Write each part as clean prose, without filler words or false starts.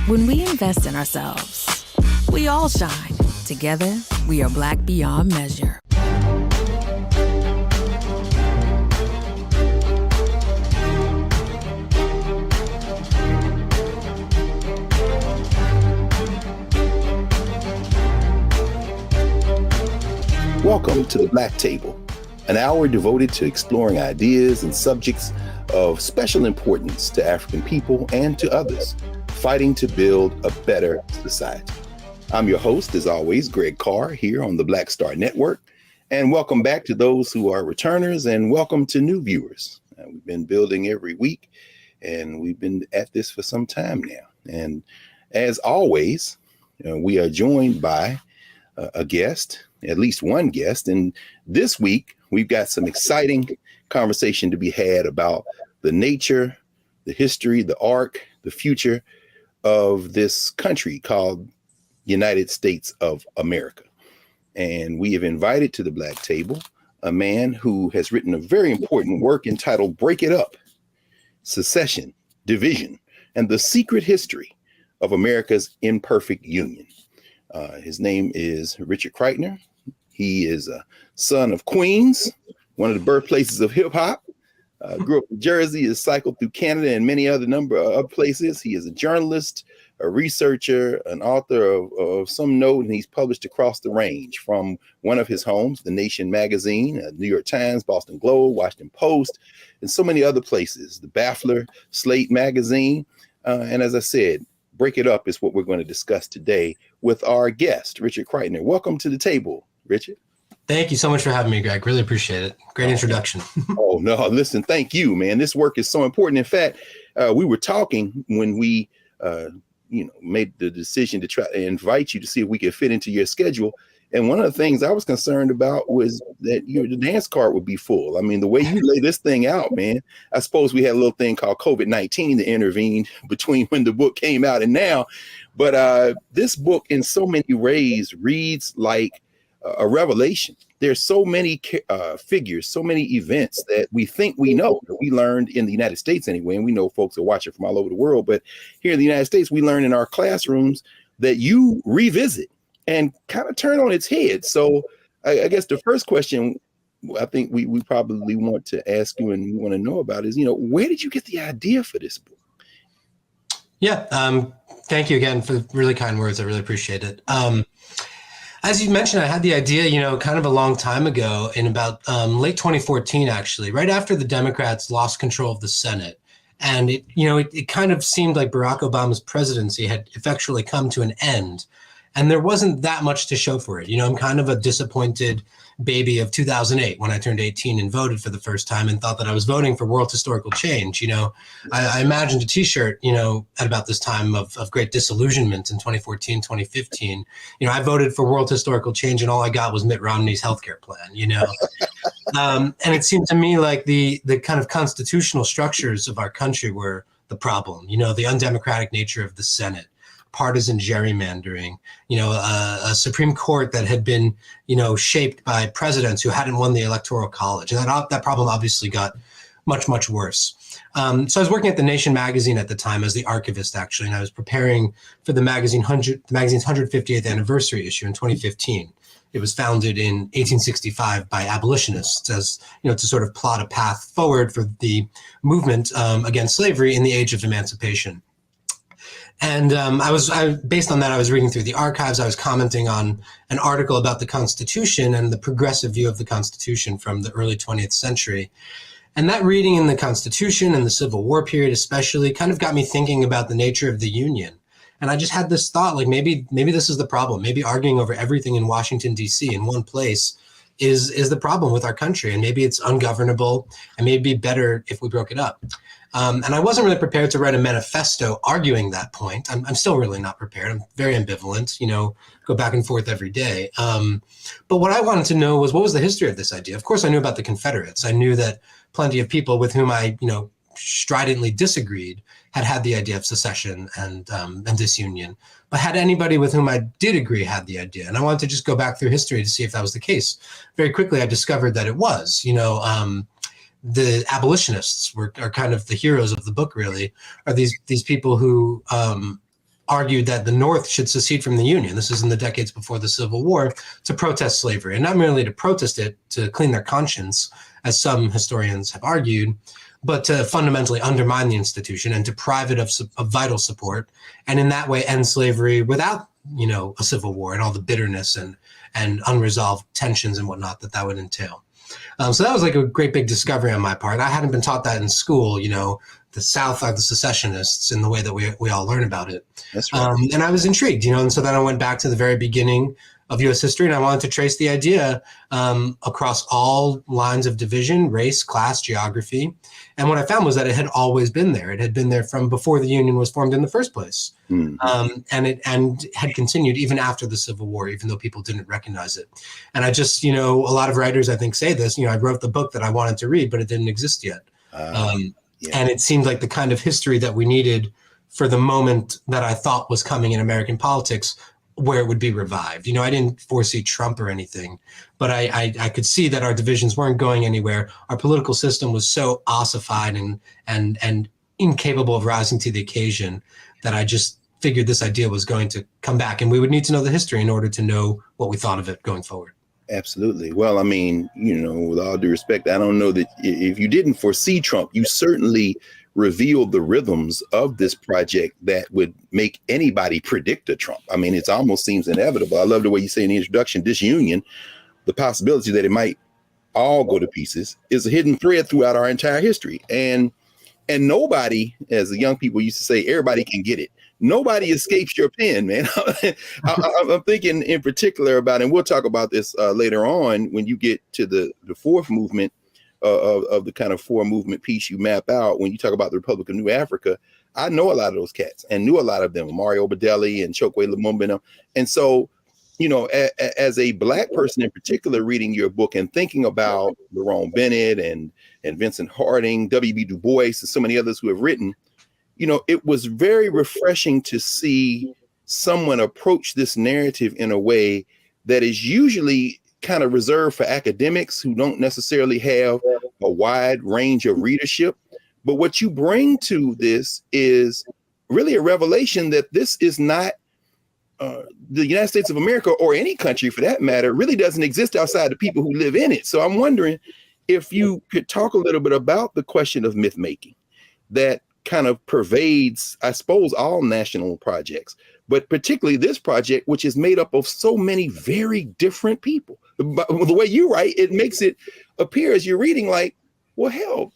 When we invest in ourselves, we all shine. Together, we are Black beyond measure. Welcome to the Black Table, an hour devoted to exploring ideas and subjects of special importance to African people and to others, fighting to build a better society. I'm your host, as always, Greg Carr, here on the Black Star Network. And welcome back to those who are returners, and welcome to new viewers. We've been building every week, and we've been at this for some time now. And as always, we are joined by a guest, at least one guest. And this week, we've got some exciting conversation to be had about the nature, the history, the arc, the future of this country called United States of America. And we have invited to the Black Table a man who has written a very important work entitled Break It Up, Secession, Division, and the Secret History of America's Imperfect Union. His name is Richard Kreitner. He is a son of Queens, one of the birthplaces of hip hop. Grew up in Jersey, has cycled through Canada and many other number of places. He is a journalist, a researcher, an author of some note, and he's published across the range from one of his homes, The Nation magazine, New York Times, Boston Globe, Washington Post, and so many other places, the Baffler, Slate magazine. And as I said, Break It Up is what we're going to discuss today with our guest, Richard Kreitner. Welcome to the table, Richard. Thank you so much for having me, Greg. Really appreciate it. Great introduction. Oh, no, listen, thank you, man. This work is so important. In fact, we were talking when we, made the decision to try to invite you to see if we could fit into your schedule. And one of the things I was concerned about was that the dance card would be full. I mean, the way you lay this thing out, man, I suppose we had a little thing called COVID-19 to intervene between when the book came out and now. But this book in so many ways reads like a revelation. There's so many figures, so many events that we think we know, that we learned in the United States anyway, and we know folks are watching from all over the world. But here in the United States, we learn in our classrooms that you revisit and kind of turn on its head. So I guess the first question I think we probably want to ask you and we want to know about is, where did you get the idea for this book? Yeah. Thank you again for the really kind words. I really appreciate it. As you mentioned, I had the idea, kind of a long time ago in about late 2014, actually, right after the Democrats lost control of the Senate. And it kind of seemed like Barack Obama's presidency had effectually come to an end. And there wasn't that much to show for it. I'm kind of a disappointed baby of 2008 when I turned 18 and voted for the first time and thought that I was voting for world historical change. I imagined a T-shirt, at about this time of great disillusionment in 2014, 2015. I voted for world historical change and all I got was Mitt Romney's healthcare plan, and it seemed to me like the kind of constitutional structures of our country were the problem, the undemocratic nature of the Senate, partisan gerrymandering, a Supreme Court that had been, shaped by presidents who hadn't won the Electoral College. And that problem obviously got much, much worse. So I was working at The Nation magazine at the time as the archivist, actually, and I was preparing for the magazine's 150th anniversary issue in 2015. It was founded in 1865 by abolitionists as, to sort of plot a path forward for the movement against slavery in the age of emancipation. And based on that, I was reading through the archives. I was commenting on an article about the Constitution and the progressive view of the Constitution from the early 20th century. And that reading in the Constitution and the Civil War period especially kind of got me thinking about the nature of the Union. And I just had this thought, like maybe this is the problem. Maybe arguing over everything in Washington, D.C. in one place is the problem with our country. And maybe it's ungovernable and maybe better if we broke it up. And I wasn't really prepared to write a manifesto arguing that point. I'm still really not prepared. I'm very ambivalent, go back and forth every day. But what I wanted to know was, what was the history of this idea? Of course, I knew about the Confederates. I knew that plenty of people with whom I, stridently disagreed had the idea of secession and disunion. But had anybody with whom I did agree had the idea? And I wanted to just go back through history to see if that was the case. Very quickly, I discovered that it was. The abolitionists are kind of the heroes of the book, really, are these people who argued that the North should secede from the Union. This is in the decades before the Civil War, to protest slavery, and not merely to protest it, to clean their conscience, as some historians have argued, but to fundamentally undermine the institution and deprive it of vital support, and in that way end slavery without, a civil war and all the bitterness and unresolved tensions and whatnot that would entail. So that was like a great big discovery on my part. I hadn't been taught that in school, the South are the secessionists in the way that we all learn about it. That's right. And I was intrigued, and so then I went back to the very beginning of U.S. history, and I wanted to trace the idea across all lines of division, race, class, geography. And what I found was that it had always been there. It had been there from before the Union was formed in the first place. And it had continued even after the Civil War, even though people didn't recognize it. And I just, a lot of writers, I think, say this, I wrote the book that I wanted to read, but it didn't exist yet. And it seemed like the kind of history that we needed for the moment that I thought was coming in American politics, where it would be revived. I didn't foresee Trump or anything, but I could see that our divisions weren't going anywhere. Our political system was so ossified and incapable of rising to the occasion that I just figured this idea was going to come back, and we would need to know the history in order to know what we thought of it going forward. Absolutely. Well, I mean, with all due respect, I don't know that if you didn't foresee Trump, you certainly revealed the rhythms of this project that would make anybody predict a Trump. I mean, it almost seems inevitable. I love the way you say in the introduction, disunion, the possibility that it might all go to pieces is a hidden thread throughout our entire history. And nobody, as the young people used to say, everybody can get it. Nobody escapes your pen, man. I'm thinking in particular about, and we'll talk about this later on when you get to the fourth movement of the kind of four movement piece you map out. When you talk about the Republic of New Africa, I know a lot of those cats and knew a lot of them, Mario Bedelli and Chokwe Lumumba. And so, as a Black person in particular, reading your book and thinking about Lerone Bennett and Vincent Harding, W.B. Du Bois, and so many others who have written, it was very refreshing to see someone approach this narrative in a way that is usually kind of reserved for academics who don't necessarily have a wide range of readership. But what you bring to this is really a revelation that this is not the United States of America, or any country for that matter, really doesn't exist outside the people who live in it. So I'm wondering if you could talk a little bit about the question of myth making that kind of pervades, I suppose, all national projects, but particularly this project, which is made up of so many very different people. But the way you write, it makes it appear as you're reading like, well, hell,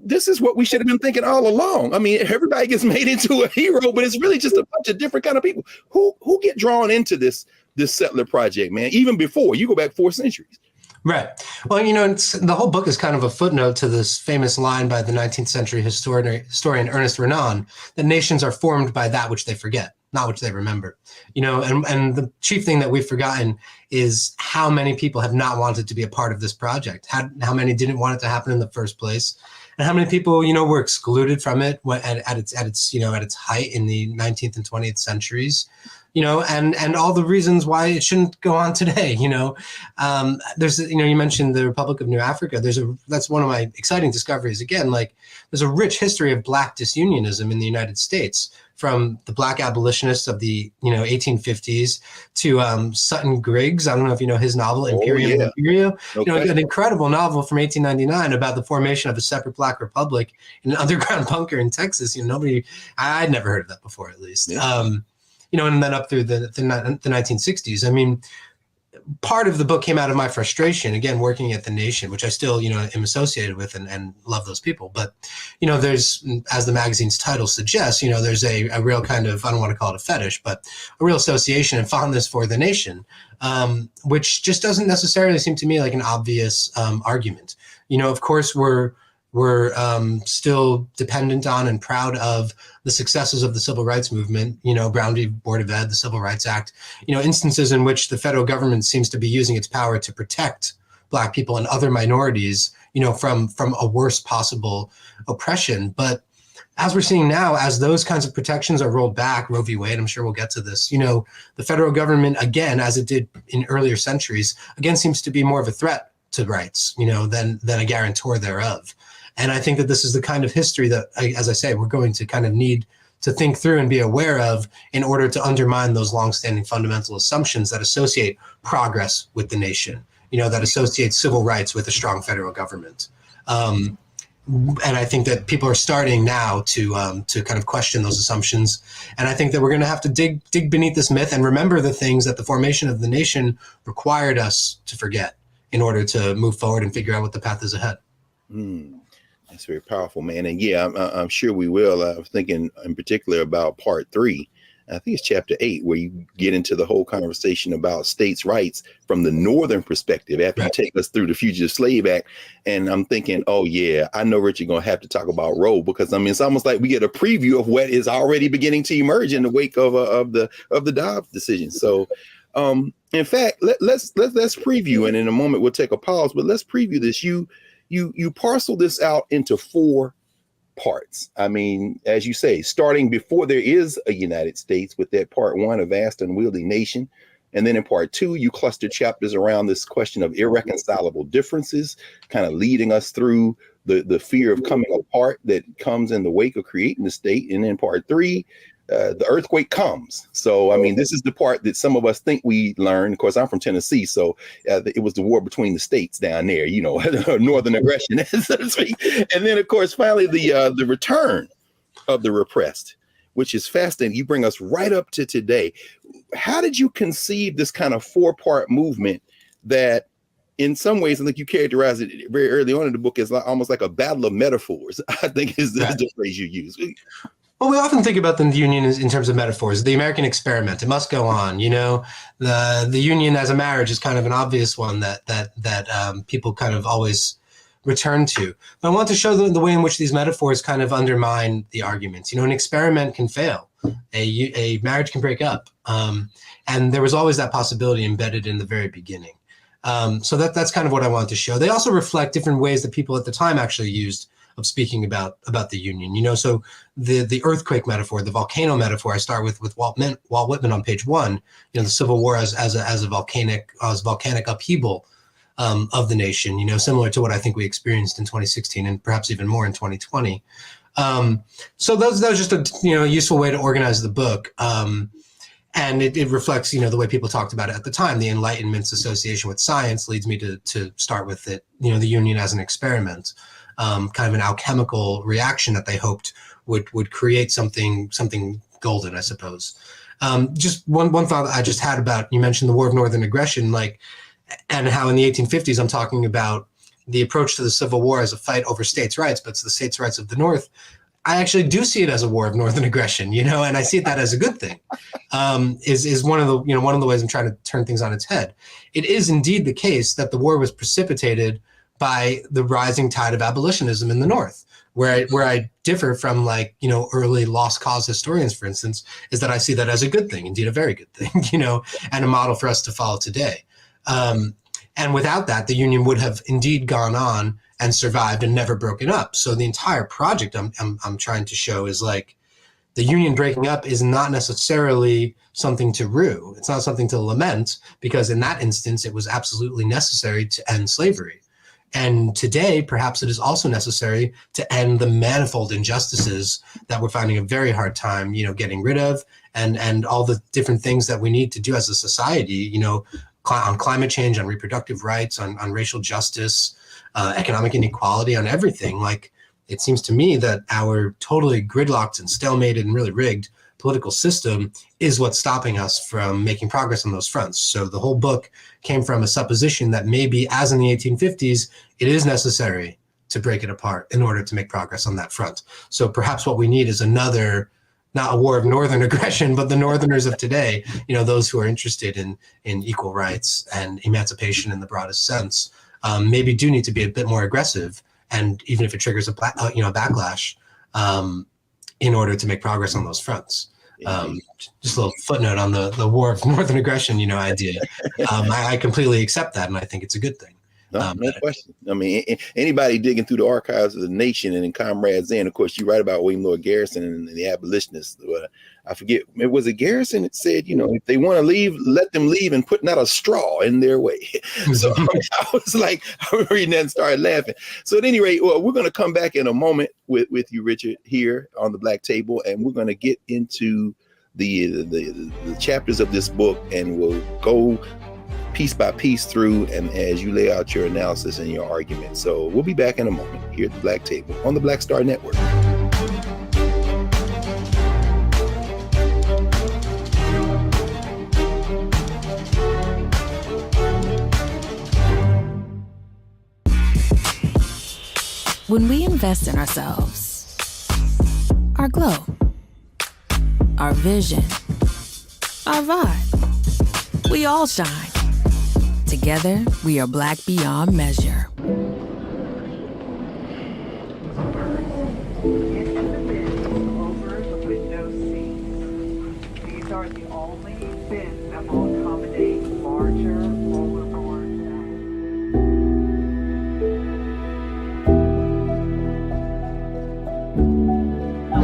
this is what we should have been thinking all along. I mean, everybody gets made into a hero, but it's really just a bunch of different kind of people who get drawn into this settler project, man, even before you go back 4 centuries. Right. Well, the whole book is kind of a footnote to this famous line by the 19th century historian Ernest Renan, that nations are formed by that which they forget, not which they remember. And the chief thing that we've forgotten is how many people have not wanted to be a part of this project, how many didn't want it to happen in the first place, and how many people, were excluded from it at its height in the 19th and 20th centuries. And all the reasons why it shouldn't go on today. There's, you mentioned the Republic of New Africa. That's one of my exciting discoveries. Again, like there's a rich history of Black disunionism in the United States, from the Black abolitionists of the 1850s to Sutton Griggs. I don't know if you know his novel Imperium and Imperio. Okay. An incredible novel from 1899 about the formation of a separate Black republic in an underground bunker in Texas. I'd never heard of that before, at least. Yeah. And then up through the 1960s. I mean, part of the book came out of my frustration, again, working at The Nation, which I still, am associated with and love those people. But, there's, as the magazine's title suggests, there's a real kind of, I don't want to call it a fetish, but a real association and fondness for The Nation, which just doesn't necessarily seem to me like an obvious argument. Of course, we're still dependent on and proud of the successes of the civil rights movement, Brown v. Board of Ed, the Civil Rights Act, instances in which the federal government seems to be using its power to protect Black people and other minorities, from a worst possible oppression. But as we're seeing now, as those kinds of protections are rolled back, Roe v. Wade, I'm sure we'll get to this, the federal government, again, as it did in earlier centuries, again, seems to be more of a threat to rights, than a guarantor thereof. And I think that this is the kind of history that, as I say, we're going to kind of need to think through and be aware of in order to undermine those longstanding fundamental assumptions that associate progress with the nation, that associate civil rights with a strong federal government. And I think that people are starting now to kind of question those assumptions. And I think that we're going to have to dig beneath this myth and remember the things that the formation of the nation required us to forget in order to move forward and figure out what the path is ahead. That's very powerful, man. And yeah, I'm sure we will. I was thinking in particular about part 3. I think it's chapter 8, where you get into the whole conversation about states' rights from the Northern perspective after you take us through the Fugitive Slave Act. And I'm thinking, oh, yeah, I know Richard going to have to talk about Roe, because it's almost like we get a preview of what is already beginning to emerge in the wake of the Dobbs decision. So, in fact, let's preview, and in a moment we'll take a pause, but let's preview this. You parcel this out into 4 parts. As you say, starting before there is a United States with that part 1, a vast unwieldy nation. And then in part 2, you cluster chapters around this question of irreconcilable differences, kind of leading us through the fear of coming apart that comes in the wake of creating the state. And then part 3, the earthquake comes. So, this is the part that some of us think we learned. Of course, I'm from Tennessee, so it was the war between the states down there, Northern aggression, so to speak. And then, of course, finally, the return of the repressed, which is fascinating. You bring us right up to today. How did you conceive this kind of 4-part movement that, in some ways, I think you characterized it very early on in the book as almost like a battle of metaphors, I think is the phrase you use. Well, we often think about the Union in terms of metaphors. The American experiment, it must go on. The Union as a marriage is kind of an obvious one that people kind of always return to. But I want to show the way in which these metaphors kind of undermine the arguments. An experiment can fail, a marriage can break up, and there was always that possibility embedded in the very beginning. So that's kind of what I wanted to show. They also reflect different ways that people at the time actually used of speaking about the Union. So the earthquake metaphor, the volcano metaphor, I start with Walt Whitman on page 1. The Civil War as a volcanic upheaval of the nation. Similar to what I think we experienced in 2016 and perhaps even more in 2020. So that was just a useful way to organize the book. And it reflects, the way people talked about it at the time. The Enlightenment's association with science leads me to start with it, the Union as an experiment. Kind of an alchemical reaction that they hoped would create something golden, I suppose. Just one thought I just had about, you mentioned the War of Northern Aggression, and how in the 1850s I'm talking about the approach to the Civil War as a fight over states' rights, but it's the states' rights of the North. I actually do see it as a war of Northern aggression, and I see that as a good thing. Is one of the ways I'm trying to turn things on its head. It is indeed the case that the war was precipitated by the rising tide of abolitionism in the North. Where I differ from early lost cause historians, for instance, is that I see that as a good thing, indeed a very good thing, and a model for us to follow today. And without that, the Union would have indeed gone on and survived and never broken up. So the entire project I'm trying to show is the Union breaking up is not necessarily something to rue. It's not something to lament, because in that instance, it was absolutely necessary to end slavery. And today, perhaps it is also necessary to end the manifold injustices that we're finding a very hard time, getting rid of, and all the different things that we need to do as a society, on climate change, on reproductive rights, on racial justice, economic inequality, on everything. It seems to me that our totally gridlocked and stalemated and really rigged political system is what's stopping us from making progress on those fronts. So the whole book came from a supposition that maybe, as in the 1850s, it is necessary to break it apart in order to make progress on that front. So perhaps what we need is another, not a war of Northern aggression, but the Northerners of today, those who are interested in equal rights and emancipation in the broadest sense, maybe do need to be a bit more aggressive. And even if it triggers a backlash, in order to make progress on those fronts. Just a little footnote on the war of Northern aggression, idea. I completely accept that, and I think it's a good thing. No question. I mean, anybody digging through the archives of the nation and in Comrades In, of course, you write about William Lloyd Garrison and the Abolitionists. I forget, was it Garrison that said, if they want to leave, let them leave and put not a straw in their way. So I was like, I was reading that and started laughing. So at any rate, we're going to come back in a moment with you, Richard, here on the Black Table, and we're going to get into the chapters of this book, and we'll go piece by piece through, and as you lay out your analysis and your argument. So we'll be back in a moment here at the Black Table on the Black Star Network. When we invest in ourselves, our glow, our vision, our vibe, we all shine. Together, we are black beyond measure. Over the window seats. These are the only bins that will accommodate larger overboard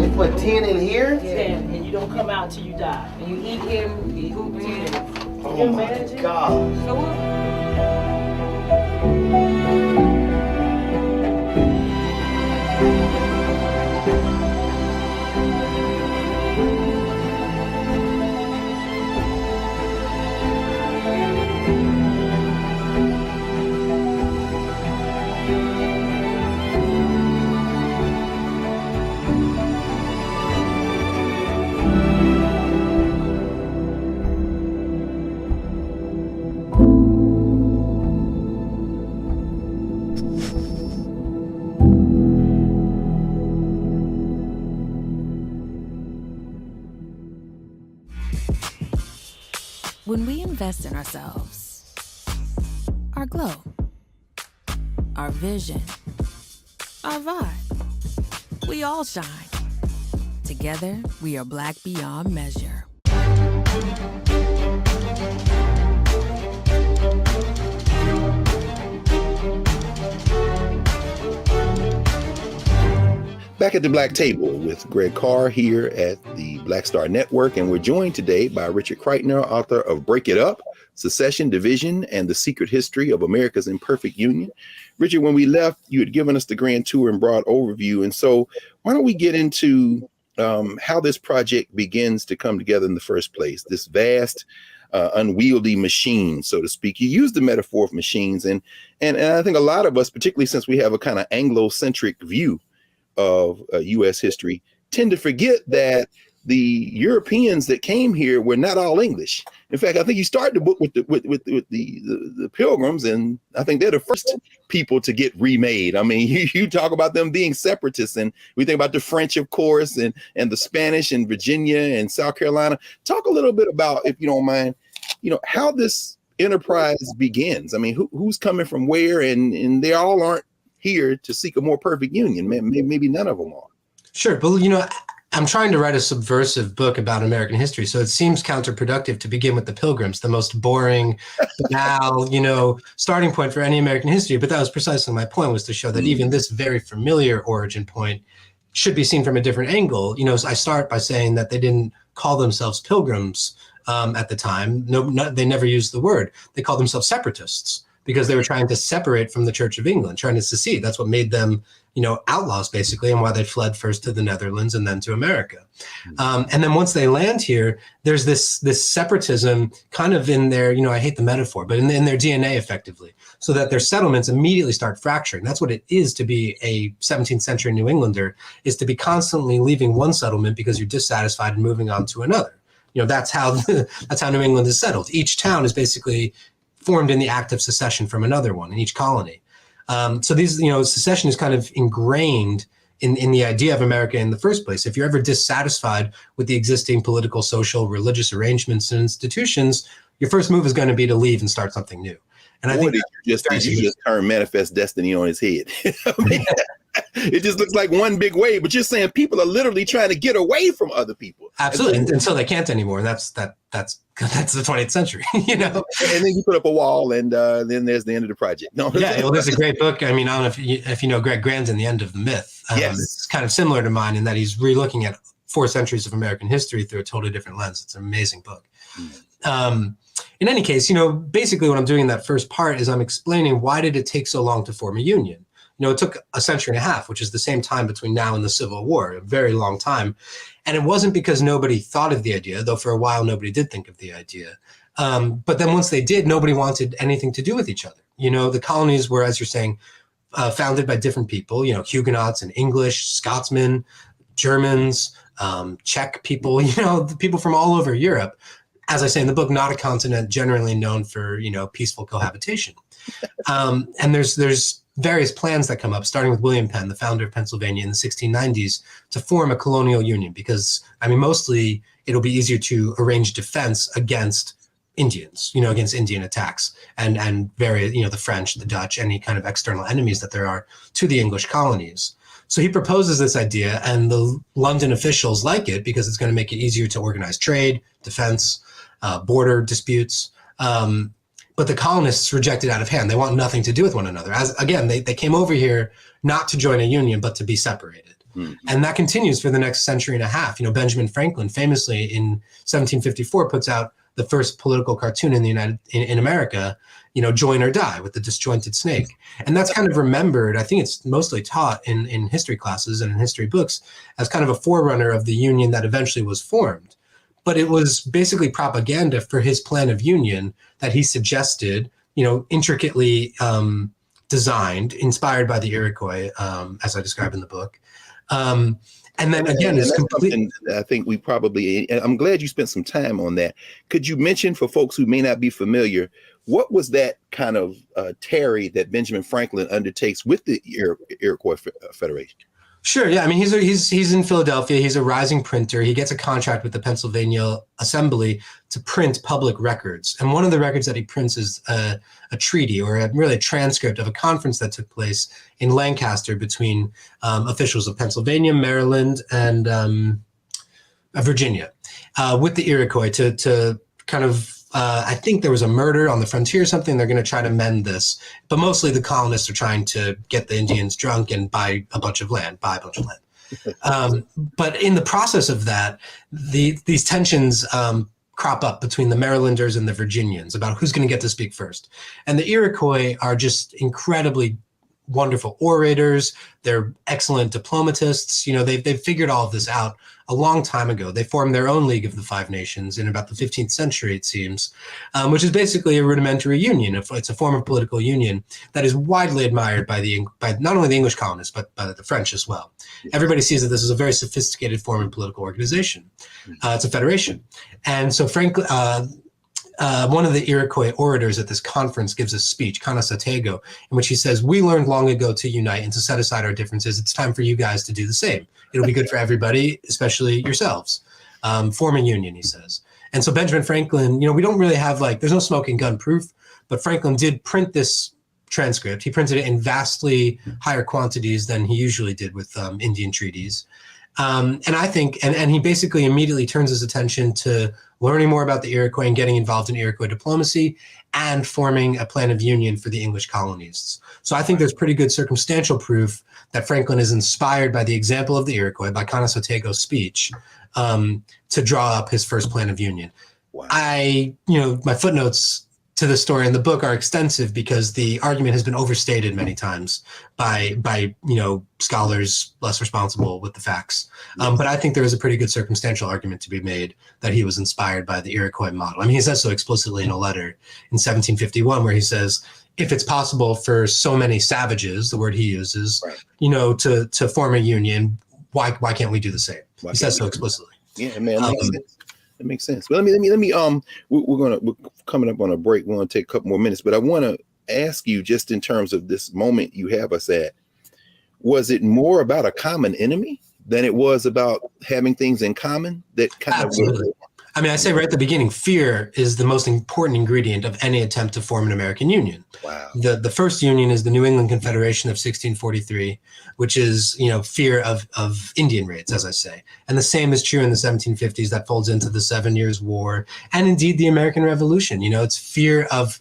They put 10 in here? 10, and you don't come out till you die. And you eat him, you eat 10. Oh my God. So what? When we invest in ourselves, our glow, our vision, our vibe, we all shine. Together, we are black beyond measure. Back at the Black Table with Greg Carr here at the Black Star Network, and we're joined today by Richard Kreitner, author of Break It Up, Secession, Division, and the Secret History of America's Imperfect Union. Richard, when we left, you had given us the grand tour and broad overview, and so why don't we get into how this project begins to come together in the first place, this vast, unwieldy machine, so to speak. You used the metaphor of machines, and I think a lot of us, particularly since we have a kind of Anglo-centric view of U.S. history, tend to forget that the Europeans that came here were not all English. In fact, I think you start the book with the Pilgrims, and I think they're the first people to get remade. I mean, you talk about them being separatists, and we think about the French, of course, and the Spanish in Virginia and South Carolina. Talk a little bit about, if you don't mind, how this enterprise begins. I mean, who's coming from where, and they all aren't here to seek a more perfect union. Maybe none of them are. Sure, but I'm trying to write a subversive book about American history, so it seems counterproductive to begin with the Pilgrims, the most boring, banal, starting point for any American history. But that was precisely my point, was to show that even this very familiar origin point should be seen from a different angle. I start by saying that they didn't call themselves Pilgrims at the time. They never used the word. They called themselves separatists, because they were trying to separate from the Church of England, trying to secede. That's what made them, outlaws, basically, and why they fled first to the Netherlands and then to America. And then once they land here, there's this separatism kind of in their, I hate the metaphor, but in their DNA, effectively, so that their settlements immediately start fracturing. That's what it is to be a 17th century New Englander, is to be constantly leaving one settlement because you're dissatisfied and moving on to another. That's how New England is settled. Each town is basically formed in the act of secession from another one in each colony. So these, secession is kind of ingrained in the idea of America in the first place. If you're ever dissatisfied with the existing political, social, religious arrangements and institutions, your first move is going to be to leave and start something new. And I think did you just turn manifest destiny on his head. It just looks like one big wave, but you're saying people are literally trying to get away from other people. Absolutely, until they can't anymore. And that's the 20th century, you know. And then you put up a wall, and then there's the end of the project. No, yeah. Well, there's a great book. I mean, I don't know if you know Greg Grandin, The End of the Myth. Yes, it's kind of similar to mine in that he's relooking at 4 centuries of American history through a totally different lens. It's an amazing book. In any case, you know, basically what I'm doing in that first part is I'm explaining why did it take so long to form a union. You know, it took a century and a half, which is the same time between now and the Civil War, a very long time. And it wasn't because nobody thought of the idea, though for a while nobody did think of the idea. But then once they did, nobody wanted anything to do with each other. You know, the colonies were, as you're saying, founded by different people, you know, Huguenots and English, Scotsmen, Germans, Czech people, you know, the people from all over Europe. As I say in the book, not a continent generally known for, you know, peaceful cohabitation. And there's various plans that come up, starting with William Penn, the founder of Pennsylvania in the 1690s, to form a colonial union because, I mean, mostly it'll be easier to arrange defense against Indians, you know, against Indian attacks and various, you know, the French, the Dutch, any kind of external enemies that there are to the English colonies. So he proposes this idea, and the London officials like it because it's going to make it easier to organize trade, defense, border disputes. But the colonists reject it out of hand. They want nothing to do with one another. As again, they came over here not to join a union, but to be separated. Mm-hmm. And that continues for the next century and a half. You know, Benjamin Franklin famously in 1754 puts out the first political cartoon in America, you know, Join or Die, with the disjointed snake. And that's kind of remembered, I think it's mostly taught in history classes and in history books as kind of a forerunner of the union that eventually was formed. But it was basically propaganda for his plan of union that he suggested, you know, intricately designed, inspired by the Iroquois, as I describe in the book. And then again, it's completely. I think we probably. I'm glad you spent some time on that. Could you mention for folks who may not be familiar, what was that kind of tarry that Benjamin Franklin undertakes with the Iroquois Federation? Sure. Yeah. I mean, he's in Philadelphia. He's a rising printer. He gets a contract with the Pennsylvania Assembly to print public records. And one of the records that he prints is a treaty, or really a transcript of a conference that took place in Lancaster between officials of Pennsylvania, Maryland, and Virginia with the Iroquois to kind of, I think there was a murder on the frontier or something. They're going to try to mend this. But mostly the colonists are trying to get the Indians drunk and buy a bunch of land. But in the process of that, these tensions crop up between the Marylanders and the Virginians about who's going to get to speak first. And the Iroquois are just incredibly wonderful orators. They're excellent diplomatists. You know, they've figured all of this out a long time ago. They formed their own League of the Five Nations in about the 15th century, it seems, which is basically a rudimentary union. It's a form of political union that is widely admired by not only the English colonists, but by the French as well. Everybody sees that this is a very sophisticated form of political organization. It's a federation. And so Franklin, one of the Iroquois orators at this conference gives a speech, Kanasatego, in which he says, "We learned long ago to unite and to set aside our differences. It's time for you guys to do the same. It'll be good for everybody, especially yourselves. Form a union," he says. And so Benjamin Franklin, you know, we don't really have there's no smoking gun proof, but Franklin did print this transcript. He printed it in vastly higher quantities than he usually did with Indian treaties. And I think, and he basically immediately turns his attention to learning more about the Iroquois and getting involved in Iroquois diplomacy and forming a plan of union for the English colonists. So I think there's pretty good circumstantial proof that Franklin is inspired by the example of the Iroquois, by Kanasatego's speech, to draw up his first plan of union. Wow. My footnotes to the story in the book are extensive because the argument has been overstated many times by scholars less responsible with the facts. But I think there is a pretty good circumstantial argument to be made that he was inspired by the Iroquois model. I mean, he says so explicitly in a letter in 1751 where he says, if it's possible for so many savages, the word he uses, right, to form a union, why can't we do the same? He says so explicitly. Yeah, man. That makes sense. But let me. We're coming up on a break. We're gonna take a couple more minutes, but I want to ask you, just in terms of this moment you have us at, was it more about a common enemy than it was about having things in common? That kind Absolutely. I mean, I say right at the beginning, fear is the most important ingredient of any attempt to form an American Union. Wow. The first union is the New England Confederation of 1643, which is, fear of Indian raids, as I say. And the same is true in the 1750s. That folds into the 7 Years' War and indeed the American Revolution. It's fear of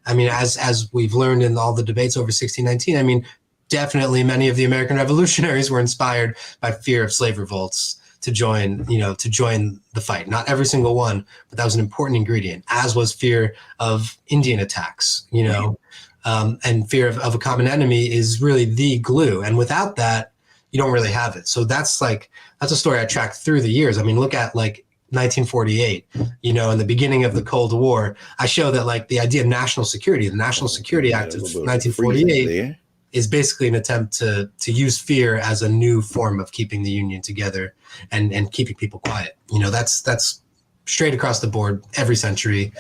as we've learned in all the debates over 1619, definitely many of the American revolutionaries were inspired by fear of slave revolts to join the fight. Not every single one, but that was an important ingredient, as was fear of Indian attacks, and fear of a common enemy is really the glue. And without that, you don't really have it. So that's a story I tracked through the years. Look at 1948, in the beginning of the Cold War, I show that the idea of national security, the National Security Act of 1948 is basically an attempt to use fear as a new form of keeping the Union together and keeping people quiet. That's straight across the board every century.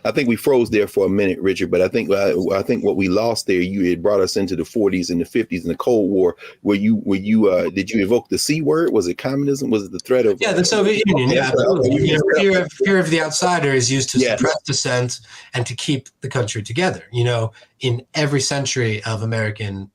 I think we froze there for a minute, Richard, but I think what we lost there, you had brought us into the 40s and the 50s and the Cold War. Did you evoke the C word? Was it communism? Was it the threat of the Soviet Union? Yeah, absolutely. Fear of the outsider is used to suppress dissent and to keep the country together. In every century of American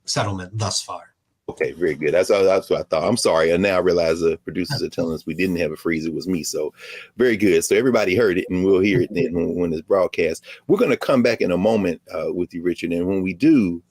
settlement thus far. Okay, very good. That's what I thought. I'm sorry. And now I realize the producers are telling us we didn't have a freeze. It was me. So very good. So everybody heard it, and we'll hear it then when it's broadcast. We're going to come back in a moment with you, Richard. And when we do,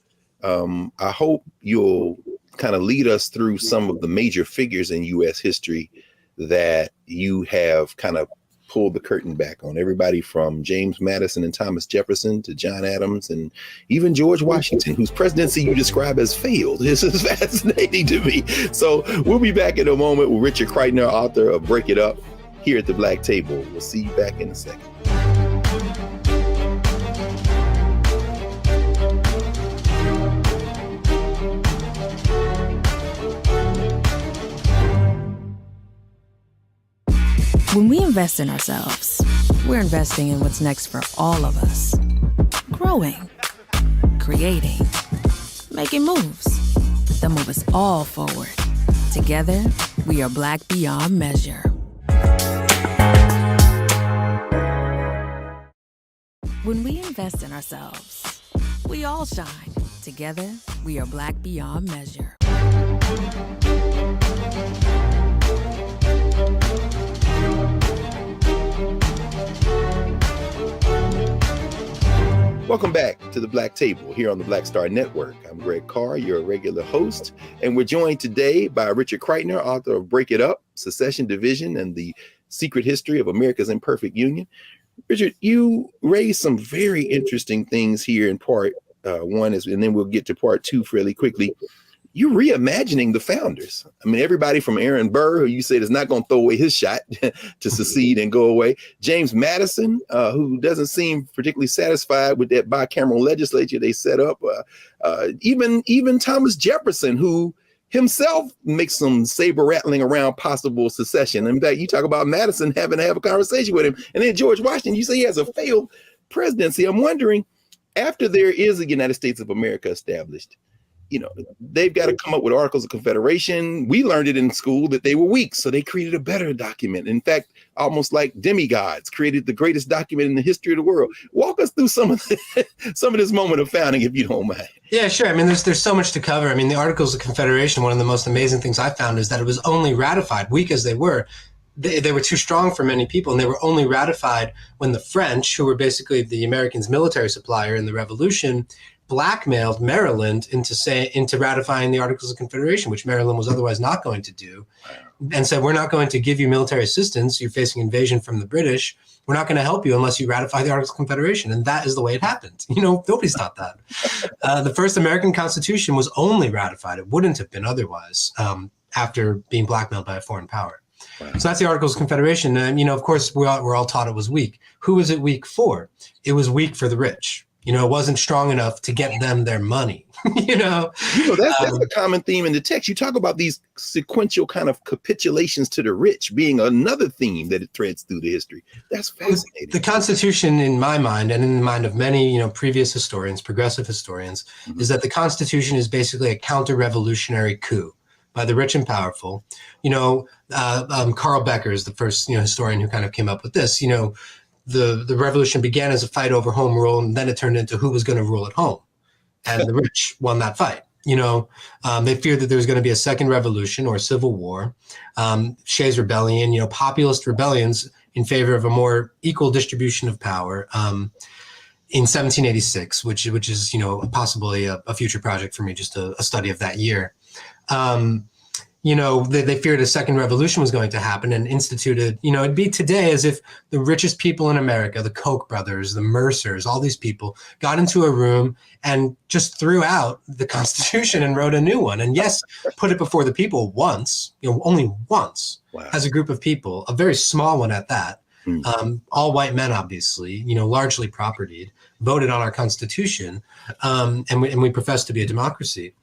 I hope you'll kind of lead us through some of the major figures in U.S. history that you have kind of pulled the curtain back on. Everybody from James Madison and Thomas Jefferson to John Adams and even George Washington, whose presidency you describe as failed. This is fascinating to me. So we'll be back in a moment with Richard Kreitner, author of Break It Up, here at the Black Table. We'll see you back in a second. When we invest in ourselves, we're investing in what's next for all of us. Growing, creating, making moves that move us all forward. Together, we are Black beyond measure. When we invest in ourselves, we all shine. Together, we are Black beyond measure. Welcome back to the Black Table here on the Black Star Network. I'm Greg Carr, your regular host, and we're joined today by Richard Kreitner, author of Break It Up, Secession, Division, and the Secret History of America's Imperfect Union. Richard, you raised some very interesting things here in part one, and then we'll get to part two fairly quickly. You're reimagining the founders. Everybody from Aaron Burr, who you said is not going to throw away his shot to secede and go away. James Madison, who doesn't seem particularly satisfied with that bicameral legislature they set up. Even Thomas Jefferson, who himself makes some saber rattling around possible secession. In fact, you talk about Madison having to have a conversation with him. And then George Washington, you say he has a failed presidency. I'm wondering, after there is a United States of America established, they've got to come up with Articles of Confederation. We learned it in school that they were weak, so they created a better document. In fact, almost like demigods created the greatest document in the history of the world. Walk us through some of this moment of founding, if you don't mind. Yeah, sure. There's so much to cover. The Articles of Confederation, one of the most amazing things I found is that it was only ratified, weak as they were. They were too strong for many people, and they were only ratified when the French, who were basically the Americans' military supplier in the Revolution, blackmailed Maryland into ratifying the Articles of Confederation, which Maryland was otherwise not going to do, and said, we're not going to give you military assistance. You're facing invasion from the British. We're not going to help you unless you ratify the Articles of Confederation. And that is the way it happened. Nobody's thought that. The first American Constitution was only ratified. It wouldn't have been otherwise after being blackmailed by a foreign power. Wow. So that's the Articles of Confederation. And, of course, we're all taught it was weak. Who was it weak for? It was weak for the rich. It wasn't strong enough to get them their money. That's a common theme in the text. You talk about these sequential kind of capitulations to the rich being another theme that it threads through the history. That's fascinating. The Constitution, in my mind, and in the mind of many, previous historians, progressive historians, is that the Constitution is basically a counter-revolutionary coup. by the rich and powerful. Carl Becker is the first historian who kind of came up with this. The revolution began as a fight over home rule, and then it turned into who was going to rule at home, and the rich won that fight. They feared that there was going to be a second revolution or civil war, Shays Rebellion, populist rebellions in favor of a more equal distribution of power in 1786, which is, possibly a future project for me, just a study of that year. They feared a second revolution was going to happen and instituted, it'd be today as if the richest people in America, the Koch brothers, the Mercers, all these people got into a room and just threw out the Constitution and wrote a new one. And yes, put it before the people once, only once. Wow. As a group of people, a very small one at that. All white men, obviously, largely propertied, voted on our Constitution, and we profess to be a democracy.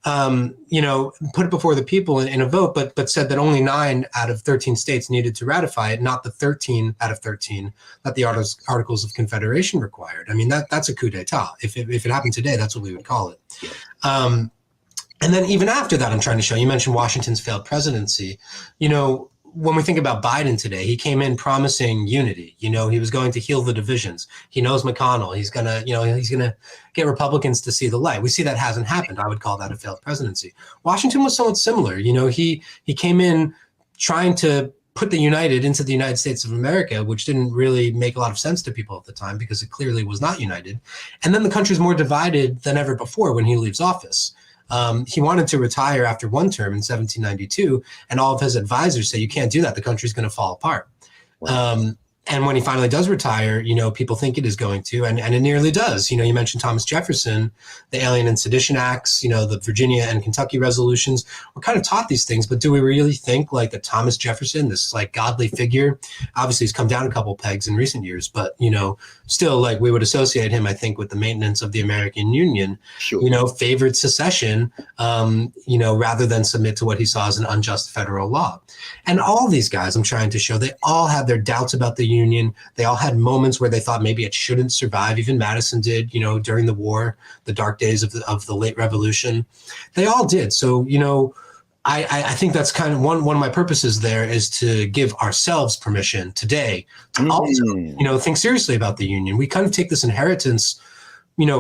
Put it before the people in a vote, but said that only 9 out of 13 states needed to ratify it, not the 13 out of 13 that the Articles of Confederation required. I mean, that's a coup d'etat. If it happened today, that's what we would call it. And then even after that, I'm trying to show, you mentioned Washington's failed presidency. When we think about Biden today, he came in promising unity. He was going to heal the divisions. He knows McConnell. He's gonna get Republicans to see the light. We see that hasn't happened. I would call that a failed presidency. Washington was somewhat similar. He came in trying to put the United into the United States of America, which didn't really make a lot of sense to people at the time because it clearly was not united. And then the country's more divided than ever before when he leaves office. He wanted to retire after one term in 1792, and all of his advisors say, you can't do that. The country's going to fall apart. Wow. And when he finally does retire, people think it is going to, and it nearly does. You mentioned Thomas Jefferson, the Alien and Sedition Acts, the Virginia and Kentucky resolutions. We're kind of taught these things, but do we really think like that Thomas Jefferson, this like godly figure, obviously he's come down a couple pegs in recent years, but, still like we would associate him, I think, with the maintenance of the American Union, sure. Favored secession, rather than submit to what he saw as an unjust federal law. And all these guys I'm trying to show, they all had their doubts about the Union. They all had moments where they thought maybe it shouldn't survive. Even Madison did, during the war, the dark days of the late Revolution. They all did. So, I think that's kind of one of my purposes there is to give ourselves permission today to also, think seriously about the Union. We kind of take this inheritance,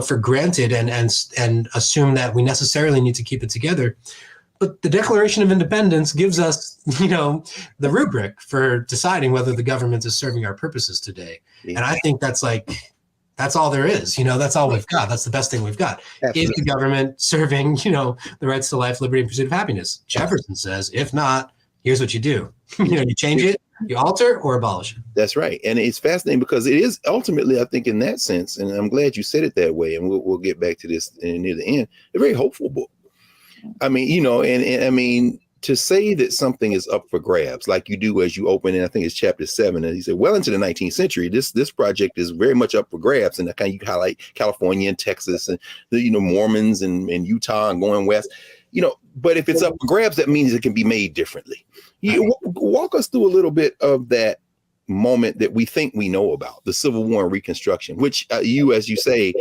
for granted and assume that we necessarily need to keep it together. But the Declaration of Independence gives us, the rubric for deciding whether the government is serving our purposes today. Yeah. And I think that's all there is. That's all we've got. That's the best thing we've got. Absolutely. Is the government serving, the rights to life, liberty, and pursuit of happiness? Jefferson says, if not, here's what you do. You change it, you alter or abolish it. That's right. And it's fascinating because it is ultimately, I think, in that sense, and I'm glad you said it that way, and we'll get back to this near the end, a very hopeful book. I mean, and I mean, to say that something is up for grabs, like you do as you open, and I think it's chapter 7, and he said, well into the 19th century, this project is very much up for grabs, and kind of you highlight California and Texas and the Mormons and Utah and going west, but if it's up for grabs, that means it can be made differently. Walk us through a little bit of that moment that we think we know about, the Civil War and Reconstruction, which you, as you say,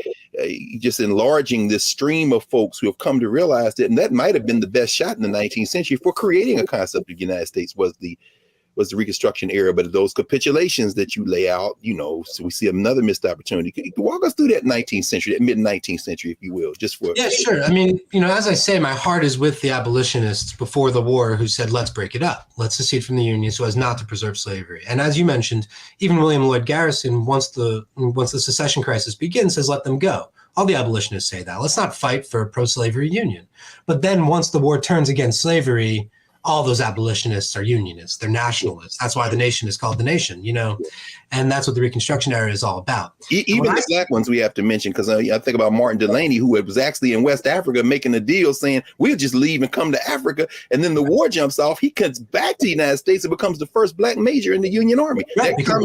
just enlarging this stream of folks who have come to realize that, and that might have been the best shot in the 19th century for creating a concept of the United States was the Reconstruction era. But those capitulations that you lay out, so we see another missed opportunity. Can you walk us through that 19th century, that mid 19th century, if you will, just for. Yeah, sure. I mean, as I say, my heart is with the abolitionists before the war who said, let's break it up. Let's secede from the Union so as not to preserve slavery. And as you mentioned, even William Lloyd Garrison, once the secession crisis begins, says, let them go. All the abolitionists say that. Let's not fight for a pro-slavery union. But then once the war turns against slavery, all those abolitionists are unionists. They're nationalists. That's why the nation is called the nation, and that's what the Reconstruction era is all about. Even the black ones we have to mention, because I think about Martin Delany, who was actually in West Africa making a deal saying, we'll just leave and come to Africa. And then the war jumps off. He comes back to the United States and becomes the first black major in the Union Army. Right, because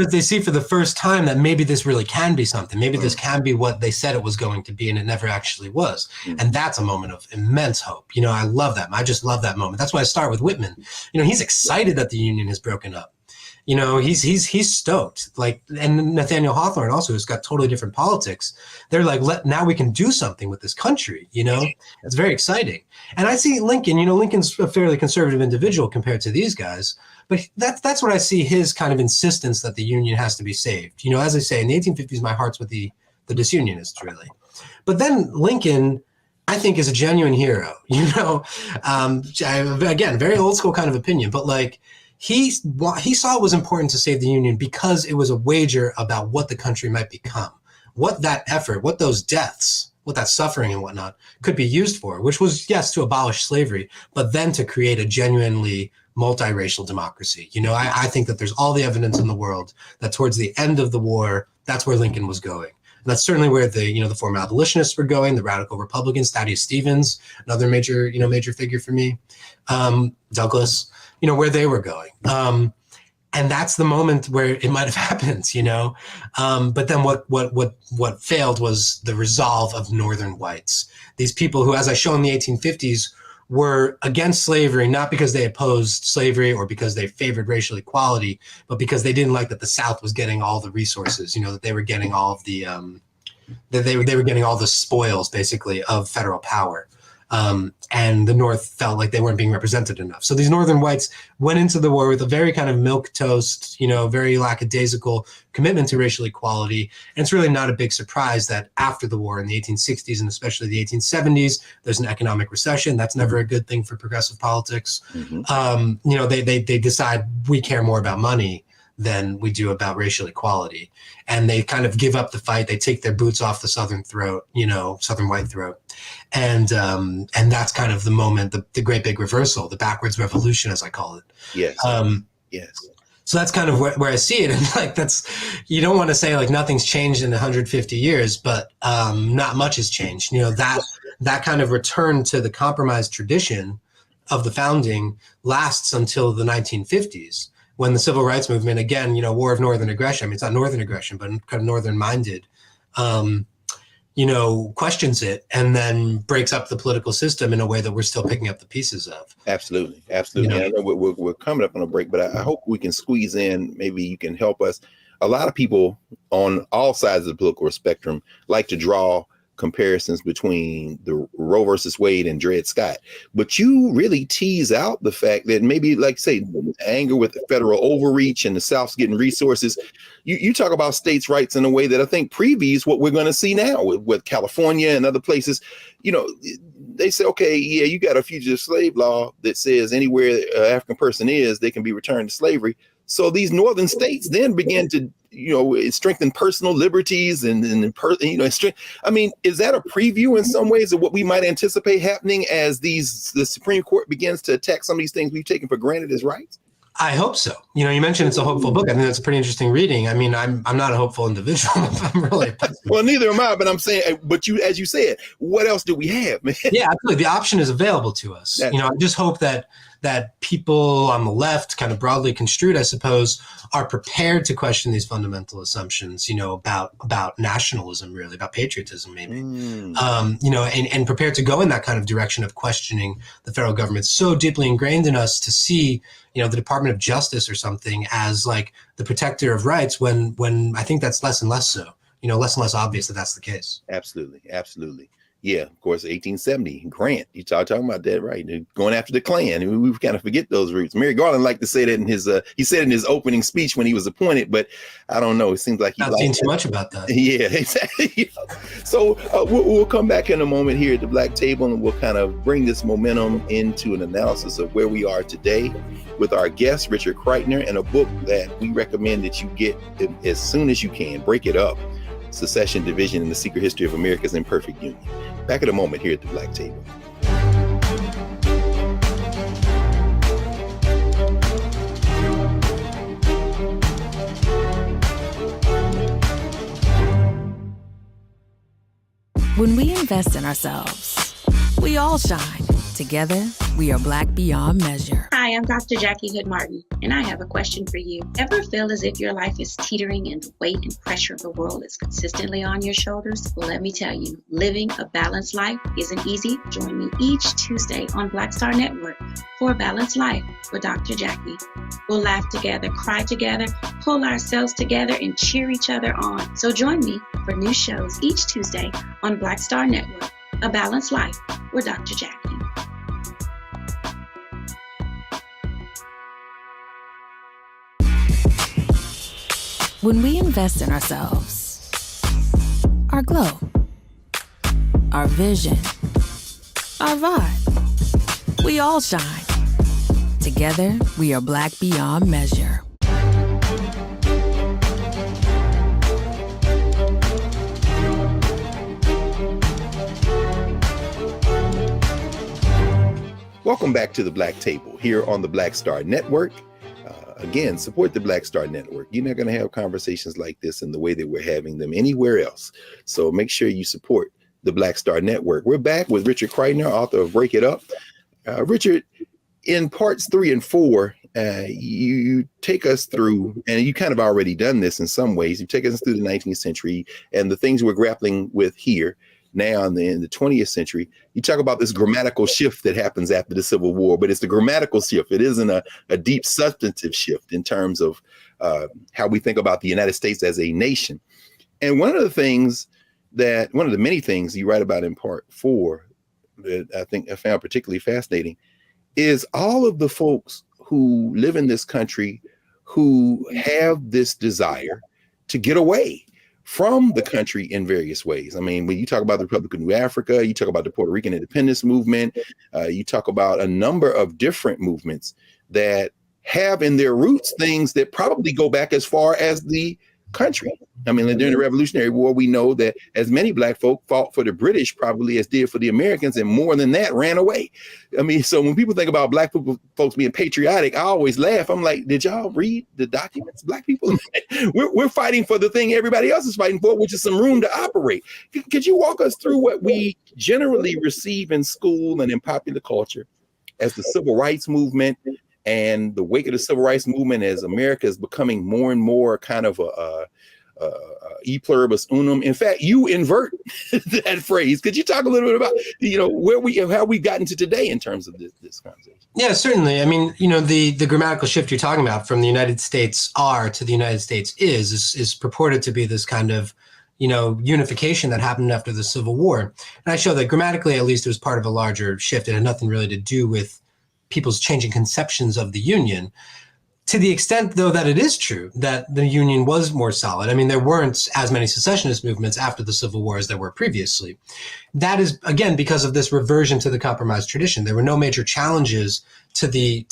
they see for the first time that maybe this really can be something. Maybe this can be what they said it was going to be, and it never actually was. And that's a moment of immense hope. I love that. I just love that moment. That's why I start with Whitman. He's excited that the Union has broken up. he's stoked. Like, and Nathaniel Hawthorne also, who's got totally different politics. They're like, now we can do something with this country. It's very exciting. And I see Lincoln. Lincoln's a fairly conservative individual compared to these guys, but that's what I see, his kind of insistence that the Union has to be saved. As I say, in the 1850s, my heart's with the disunionists, really. But then Lincoln, I think, is a genuine hero. Again, very old school kind of opinion, but like, he saw it was important to save the Union because it was a wager about what the country might become, what that effort, what those deaths, what that suffering and whatnot could be used for, which was, yes, to abolish slavery, but then to create a genuinely multiracial democracy. I think that there's all the evidence in the world that towards the end of the war, that's where Lincoln was going. And that's certainly where the former abolitionists were going, the radical Republicans, Thaddeus Stevens, another major figure for me, Douglas, where they were going. And that's the moment where it might have happened, But then what failed was the resolve of Northern whites. These people who, as I show in the 1850s, were against slavery, not because they opposed slavery or because they favored racial equality, but because they didn't like that the South was getting all the resources, that they were getting all of the, that they were getting all the spoils, basically, of federal power. And the North felt like they weren't being represented enough. So these Northern whites went into the war with a very kind of milquetoast, very lackadaisical commitment to racial equality. And it's really not a big surprise that after the war in the 1860s and especially the 1870s, there's an economic recession. That's never a good thing for progressive politics. Mm-hmm. They decide we care more about money than we do about racial equality. And they kind of give up the fight. They take their boots off the Southern throat, Southern white throat. And that's kind of the moment, the great big reversal, the backwards revolution, as I call it. Yes. Yes. So that's kind of where I see it. And like, you don't want to say like nothing's changed in 150 years, but not much has changed. That kind of return to the compromise tradition of the founding lasts until the 1950s. When the civil rights movement, again, war of northern aggression, I mean, it's not northern aggression, but kind of northern minded, questions it and then breaks up the political system in a way that we're still picking up the pieces of. Absolutely. Absolutely. I know we're coming up on a break, but I hope we can squeeze in. Maybe you can help us. A lot of people on all sides of the political spectrum like to draw comparisons between the Roe versus Wade and Dred Scott, but you really tease out the fact that maybe, like say, anger with the federal overreach and the South's getting resources. You talk about states' rights in a way that I think previews what we're going to see now with California and other places. They say, okay, yeah, you got a fugitive slave law that says anywhere an African person is, they can be returned to slavery. So these northern states then began to, strengthen personal liberties and I mean, is that a preview in some ways of what we might anticipate happening as the Supreme Court begins to attack some of these things we've taken for granted as rights? I hope so. You mentioned it's a hopeful book. I think that's a pretty interesting reading. I mean, I'm not a hopeful individual. I'm really well, neither am I. But I'm saying, as you said, what else do we have, man? Yeah, absolutely. The option is available to us. I just hope that people on the left, kind of broadly construed, I suppose, are prepared to question these fundamental assumptions. About nationalism, really, about patriotism, maybe. And prepared to go in that kind of direction of questioning the federal government, so deeply ingrained in us to see, the Department of Justice or something as like the protector of rights when I think that's less and less so, less and less obvious that that's the case. Absolutely. Absolutely. Yeah, of course, 1870, Grant, you talking about that, right? Going after the Klan. We kind of forget those roots. Mary Garland liked to say that in his, he said in his opening speech when he was appointed, but I don't know. It seems like he's not seen too much about that. Yeah, exactly. So we'll come back in a moment here at the Black Table, and we'll kind of bring this momentum into an analysis of where we are today with our guest, Richard Kreitner, and a book that we recommend that you get as soon as you can. Break It Up: Secession, Division, and the Secret History of America's Imperfect Union. Back in a moment here at the Black Table. When we invest in ourselves, we all shine. Together, we are Black beyond measure. Hi, I'm Dr. Jackie Hood Martin, and I have a question for you. Ever feel as if your life is teetering and the weight and pressure of the world is consistently on your shoulders? Well, let me tell you, living a balanced life isn't easy. Join me each Tuesday on Black Star Network for A Balanced Life with Dr. Jackie. We'll laugh together, cry together, pull ourselves together, and cheer each other on. So join me for new shows each Tuesday on Black Star Network, A Balanced Life with Dr. Jackie. When we invest in ourselves, our glow, our vision, our vibe, we all shine. Together, we are Black beyond measure. Welcome back to the Black Table here on the Black Star Network. Again, support the Black Star Network. You're not going to have conversations like this in the way that we're having them anywhere else. So make sure you support the Black Star Network. We're back with Richard Kreitner, author of Break It Up. Richard, in parts 3 and 4, you take us through, and you kind of already done this in some ways. You take us through the 19th century and the things we're grappling with here now in the 20th century. You talk about this grammatical shift that happens after the Civil War, but it's the grammatical shift. It isn't a deep substantive shift in terms of how we think about the United States as a nation. And one of the many things you write about in part 4 that I think I found particularly fascinating is all of the folks who live in this country who have this desire to get away from the country in various ways. I mean, when you talk about the Republic of New Africa, you talk about the Puerto Rican independence movement, you talk about a number of different movements that have in their roots things that probably go back as far as the country. I mean, during the Revolutionary War, we know that as many Black folk fought for the British probably as did for the Americans, and more than that ran away. I mean, so when people think about Black folks being patriotic, I always laugh. I'm like, did y'all read the documents? Black people, we're fighting for the thing everybody else is fighting for, which is some room to operate. Could you walk us through what we generally receive in school and in popular culture as the Civil Rights Movement and the wake of the Civil Rights Movement, as America is becoming more and more kind of e pluribus unum? In fact, you invert that phrase. Could you talk a little bit about, how we've gotten to today in terms of this conversation? Yeah, certainly. I mean, the grammatical shift you're talking about from the United States are to the United States is purported to be this kind of, unification that happened after the Civil War. And I show that grammatically, at least, it was part of a larger shift. It had nothing really to do with people's changing conceptions of the Union, to the extent, though, that it is true that the Union was more solid. I mean, there weren't as many secessionist movements after the Civil War as there were previously. That is, again, because of this reversion to the compromise tradition. There were no major challenges to the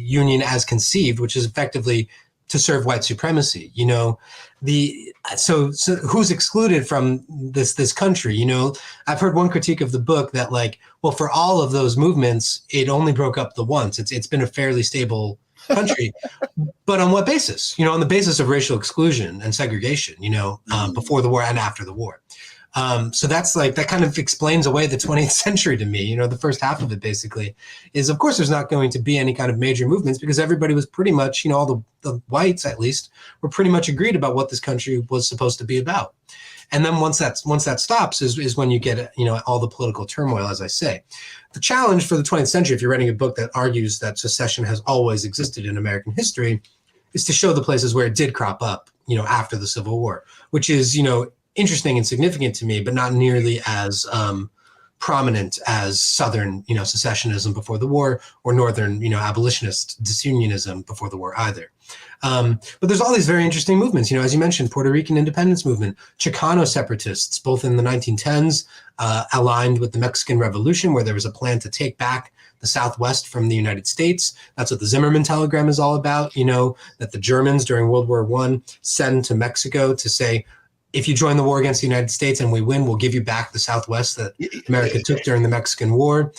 Union as conceived, which is effectively to serve white supremacy. So who's excluded from this country? I've heard one critique of the book that, for all of those movements, it only broke up the once. It's been a fairly stable country, but on what basis? On the basis of racial exclusion and segregation, before the war and after the war. So that's that kind of explains away the 20th century to me. The first half of it basically is, of course, there's not going to be any kind of major movements because everybody was pretty much, all the whites at least were pretty much agreed about what this country was supposed to be about. And then once that stops is when you get, all the political turmoil, as I say. The challenge for the 20th century, if you're writing a book that argues that secession has always existed in American history, is to show the places where it did crop up, after the Civil War, which is, interesting and significant to me, but not nearly as prominent as Southern, secessionism before the war, or Northern, abolitionist disunionism before the war either. But there's all these very interesting movements, as you mentioned, Puerto Rican independence movement, Chicano separatists, both in the 1910s, aligned with the Mexican Revolution, where there was a plan to take back the Southwest from the United States. That's what the Zimmerman telegram is all about, that the Germans during World War I send to Mexico to say, if you join the war against the United States and we win, we'll give you back the Southwest that America took during the Mexican War.